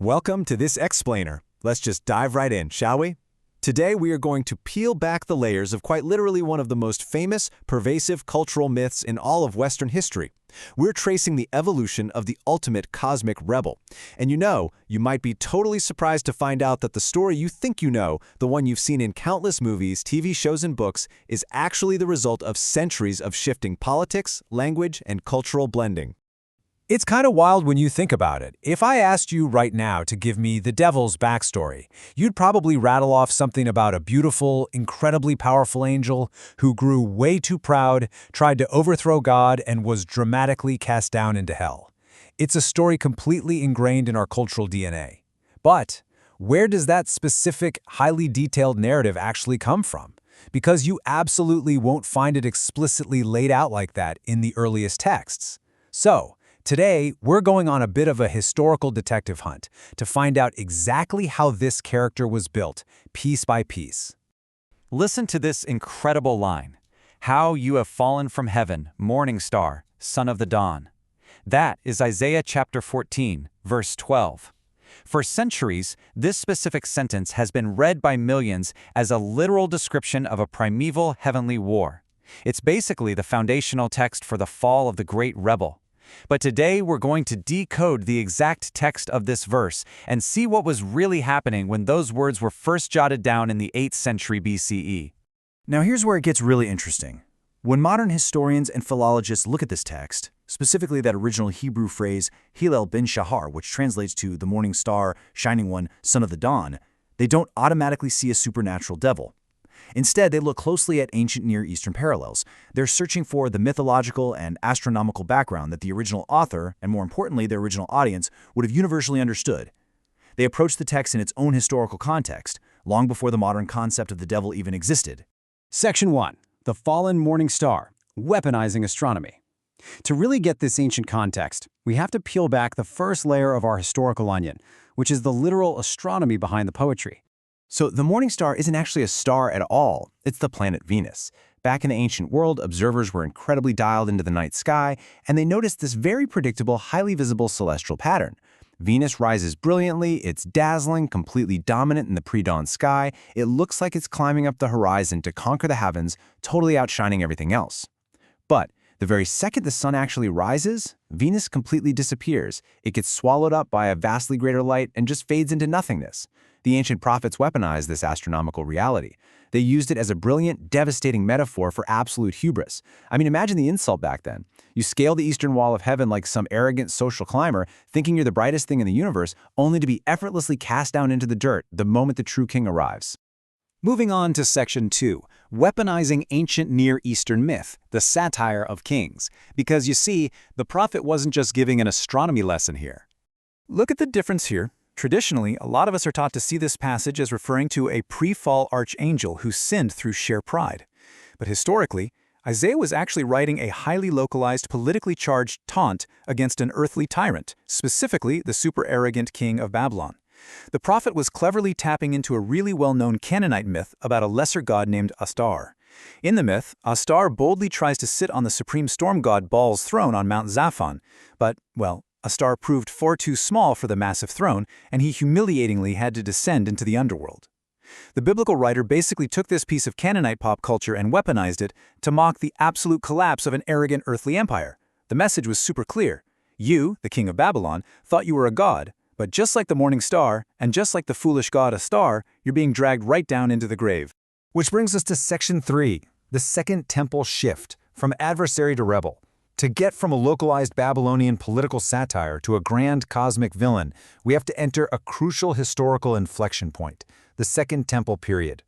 Welcome to this explainer. Let's just dive right in, shall we? Today we are going to peel back the layers of quite literally one of the most famous, pervasive cultural myths in all of Western history. We're tracing the evolution of the ultimate cosmic rebel. And you might be totally surprised to find out that the story you think you know, the one you've seen in countless movies, TV shows, and books, is actually the result of centuries of shifting politics, language, and cultural blending. It's kind of wild when you think about it. If I asked you right now to give me the devil's backstory, you'd probably rattle off something about a beautiful, incredibly powerful angel who grew way too proud, tried to overthrow God, and was dramatically cast down into hell. It's a story completely ingrained in our cultural DNA. But where does that specific, highly detailed narrative actually come from? Because you absolutely won't find it explicitly laid out like that in the earliest texts. So, today, we're going on a bit of a historical detective hunt to find out exactly how this character was built, piece by piece. Listen to this incredible line. "How you have fallen from heaven, morning star, son of the dawn." That is Isaiah chapter 14, verse 12. For centuries, this specific sentence has been read by millions as a literal description of a primeval heavenly war. It's basically the foundational text for the fall of the great rebel. But today we're going to decode the exact text of this verse and see what was really happening when those words were first jotted down in the 8th century BCE. Now here's where it gets really interesting. When modern historians and philologists look at this text, specifically that original Hebrew phrase Hillel ben Shahar, which translates to the morning star, shining one, son of the dawn, they don't automatically see a supernatural devil. Instead, they look closely at ancient Near Eastern parallels. They're searching for the mythological and astronomical background that the original author, and more importantly, their original audience, would have universally understood. They approach the text in its own historical context, long before the modern concept of the devil even existed. Section 1. The Fallen Morning Star, Weaponizing Astronomy. To really get this ancient context, we have to peel back the first layer of our historical onion, which is the literal astronomy behind the poetry. So the morning star isn't actually a star at all, it's the planet Venus. Back in the ancient world, observers were incredibly dialed into the night sky, and they noticed this very predictable, highly visible celestial pattern. Venus rises brilliantly, it's dazzling, completely dominant in the pre-dawn sky. It looks like it's climbing up the horizon to conquer the heavens, totally outshining everything else. But the very second the sun actually rises, Venus completely disappears. It gets swallowed up by a vastly greater light and just fades into nothingness. The ancient prophets weaponized this astronomical reality. They used it as a brilliant, devastating metaphor for absolute hubris. I mean, imagine the insult back then. You scale the eastern wall of heaven like some arrogant social climber, thinking you're the brightest thing in the universe, only to be effortlessly cast down into the dirt the moment the true king arrives. Moving on to Section 2, Weaponizing Ancient Near Eastern Myth, the Satire of Kings. Because you see, the prophet wasn't just giving an astronomy lesson here. Look at the difference here. Traditionally, a lot of us are taught to see this passage as referring to a pre-fall archangel who sinned through sheer pride. But historically, Isaiah was actually writing a highly localized, politically charged taunt against an earthly tyrant, specifically the super-arrogant king of Babylon. The prophet was cleverly tapping into a really well-known Canaanite myth about a lesser god named Athtar. In the myth, Athtar boldly tries to sit on the supreme storm god Baal's throne on Mount Zaphon, but, well, Athtar proved far too small for the massive throne, and he humiliatingly had to descend into the underworld. The biblical writer basically took this piece of Canaanite pop culture and weaponized it to mock the absolute collapse of an arrogant earthly empire. The message was super clear. You, the king of Babylon, thought you were a god, but just like the morning star, and just like the foolish god Athtar, you're being dragged right down into the grave. Which brings us to Section 3, the Second Temple Shift, from adversary to rebel. To get from a localized Babylonian political satire to a grand cosmic villain, we have to enter a crucial historical inflection point, the Second Temple period.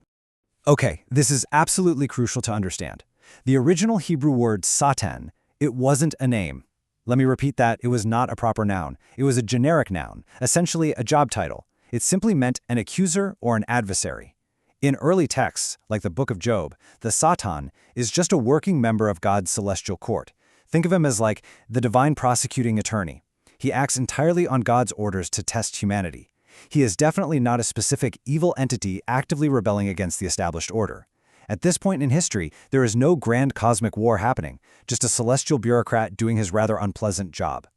Okay, this is absolutely crucial to understand. The original Hebrew word Satan, it wasn't a name. Let me repeat that, it was not a proper noun. It was a generic noun, essentially a job title. It simply meant an accuser or an adversary. In early texts, like the Book of Job, the Satan is just a working member of God's celestial court. Think of him as like the divine prosecuting attorney. He acts entirely on God's orders to test humanity. He is definitely not a specific evil entity actively rebelling against the established order. At this point in history, there is no grand cosmic war happening, just a celestial bureaucrat doing his rather unpleasant job.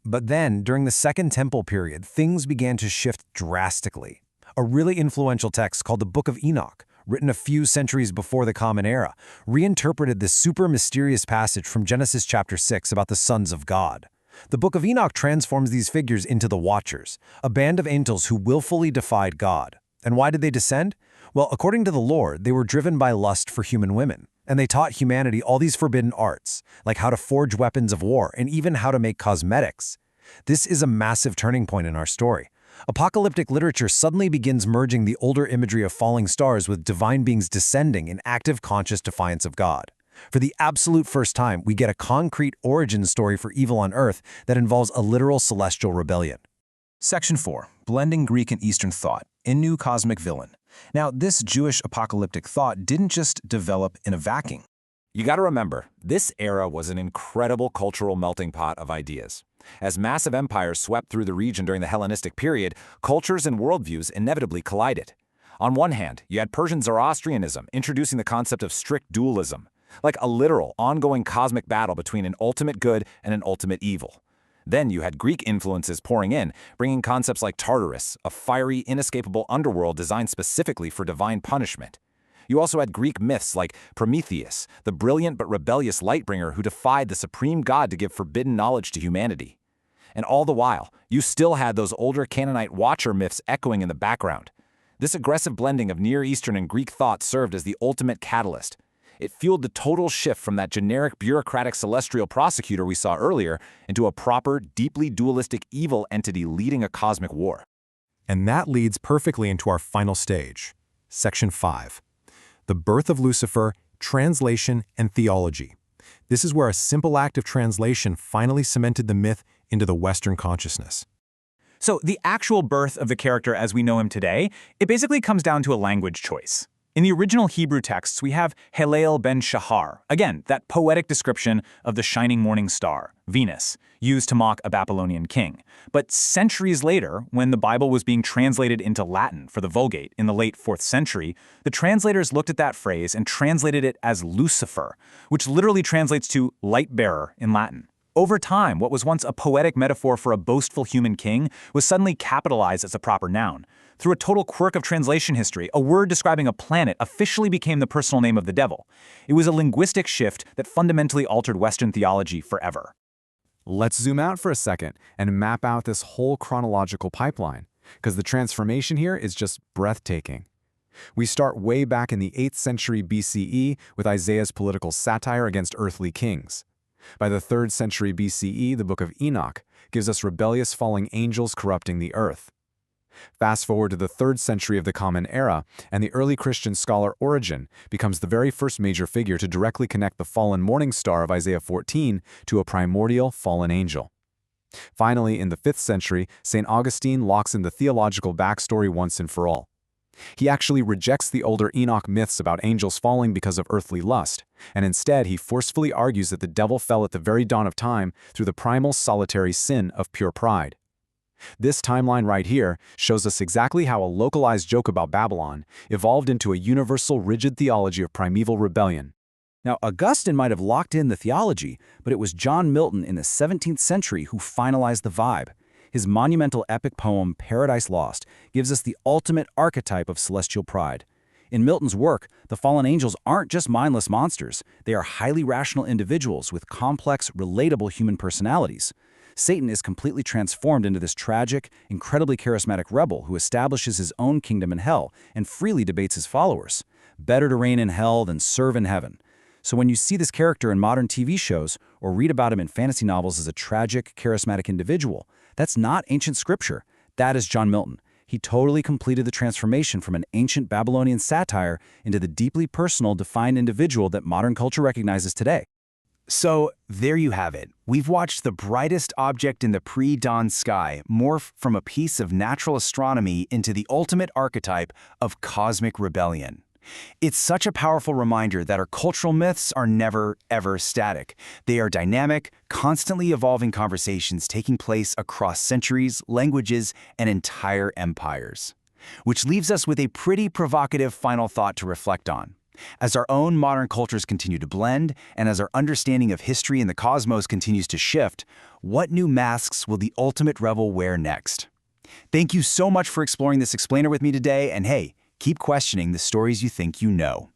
But then, during the Second Temple period, things began to shift drastically. A really influential text called the Book of Enoch, written a few centuries before the Common Era, reinterpreted this super mysterious passage from Genesis chapter 6 about the sons of God. The Book of Enoch transforms these figures into the Watchers, a band of angels who willfully defied God. And why did they descend? Well, according to the Lord, they were driven by lust for human women, and they taught humanity all these forbidden arts, like how to forge weapons of war and even how to make cosmetics. This is a massive turning point in our story. Apocalyptic literature suddenly begins merging the older imagery of falling stars with divine beings descending in active conscious defiance of God. For the absolute first time, we get a concrete origin story for evil on Earth that involves a literal celestial rebellion. Section 4. Blending Greek and Eastern Thought, a new cosmic villain. Now, this Jewish apocalyptic thought didn't just develop in a vacuum. You got to remember, this era was an incredible cultural melting pot of ideas. As massive empires swept through the region during the Hellenistic period, cultures and worldviews inevitably collided. On one hand, you had Persian Zoroastrianism introducing the concept of strict dualism, like a literal, ongoing cosmic battle between an ultimate good and an ultimate evil. Then you had Greek influences pouring in, bringing concepts like Tartarus, a fiery, inescapable underworld designed specifically for divine punishment. You also had Greek myths like Prometheus, the brilliant but rebellious lightbringer who defied the supreme god to give forbidden knowledge to humanity. And all the while, you still had those older Canaanite watcher myths echoing in the background. This aggressive blending of Near Eastern and Greek thought served as the ultimate catalyst. It fueled the total shift from that generic bureaucratic celestial prosecutor we saw earlier into a proper, deeply dualistic evil entity leading a cosmic war. And that leads perfectly into our final stage, Section 5. The birth of Lucifer, translation, and theology. This is where a simple act of translation finally cemented the myth into the Western consciousness. So the actual birth of the character as we know him today, it basically comes down to a language choice. In the original Hebrew texts, we have Hallel ben Shahar, again, that poetic description of the shining morning star, Venus, used to mock a Babylonian king. But centuries later, when the Bible was being translated into Latin for the Vulgate in the late 4th century, the translators looked at that phrase and translated it as Lucifer, which literally translates to light bearer in Latin. Over time, what was once a poetic metaphor for a boastful human king was suddenly capitalized as a proper noun. Through a total quirk of translation history, a word describing a planet officially became the personal name of the devil. It was a linguistic shift that fundamentally altered Western theology forever. Let's zoom out for a second and map out this whole chronological pipeline, because the transformation here is just breathtaking. We start way back in the 8th century BCE with Isaiah's political satire against earthly kings. By the 3rd century BCE, the Book of Enoch gives us rebellious falling angels corrupting the earth. Fast forward to the 3rd century of the Common Era, and the early Christian scholar Origen becomes the very first major figure to directly connect the fallen morning star of Isaiah 14 to a primordial fallen angel. Finally, in the 5th century, St. Augustine locks in the theological backstory once and for all. He actually rejects the older Enoch myths about angels falling because of earthly lust, and instead he forcefully argues that the devil fell at the very dawn of time through the primal solitary sin of pure pride. This timeline right here shows us exactly how a localized joke about Babylon evolved into a universal rigid theology of primeval rebellion. Now, Augustine might have locked in the theology, but it was John Milton in the 17th century who finalized the vibe. His monumental epic poem, Paradise Lost, gives us the ultimate archetype of celestial pride. In Milton's work, the fallen angels aren't just mindless monsters. They are highly rational individuals with complex, relatable human personalities. Satan is completely transformed into this tragic, incredibly charismatic rebel who establishes his own kingdom in hell and freely debates his followers. Better to reign in hell than serve in heaven. So when you see this character in modern TV shows or read about him in fantasy novels as a tragic, charismatic individual, that's not ancient scripture. That is John Milton. He totally completed the transformation from an ancient Babylonian satire into the deeply personal, defined individual that modern culture recognizes today. So, there you have it. We've watched the brightest object in the pre-dawn sky morph from a piece of natural astronomy into the ultimate archetype of cosmic rebellion. It's such a powerful reminder that our cultural myths are never, ever static. They are dynamic, constantly evolving conversations taking place across centuries, languages, and entire empires. Which leaves us with a pretty provocative final thought to reflect on. As our own modern cultures continue to blend, and as our understanding of history and the cosmos continues to shift, what new masks will the ultimate rebel wear next? Thank you so much for exploring this explainer with me today, and hey, keep questioning the stories you think you know.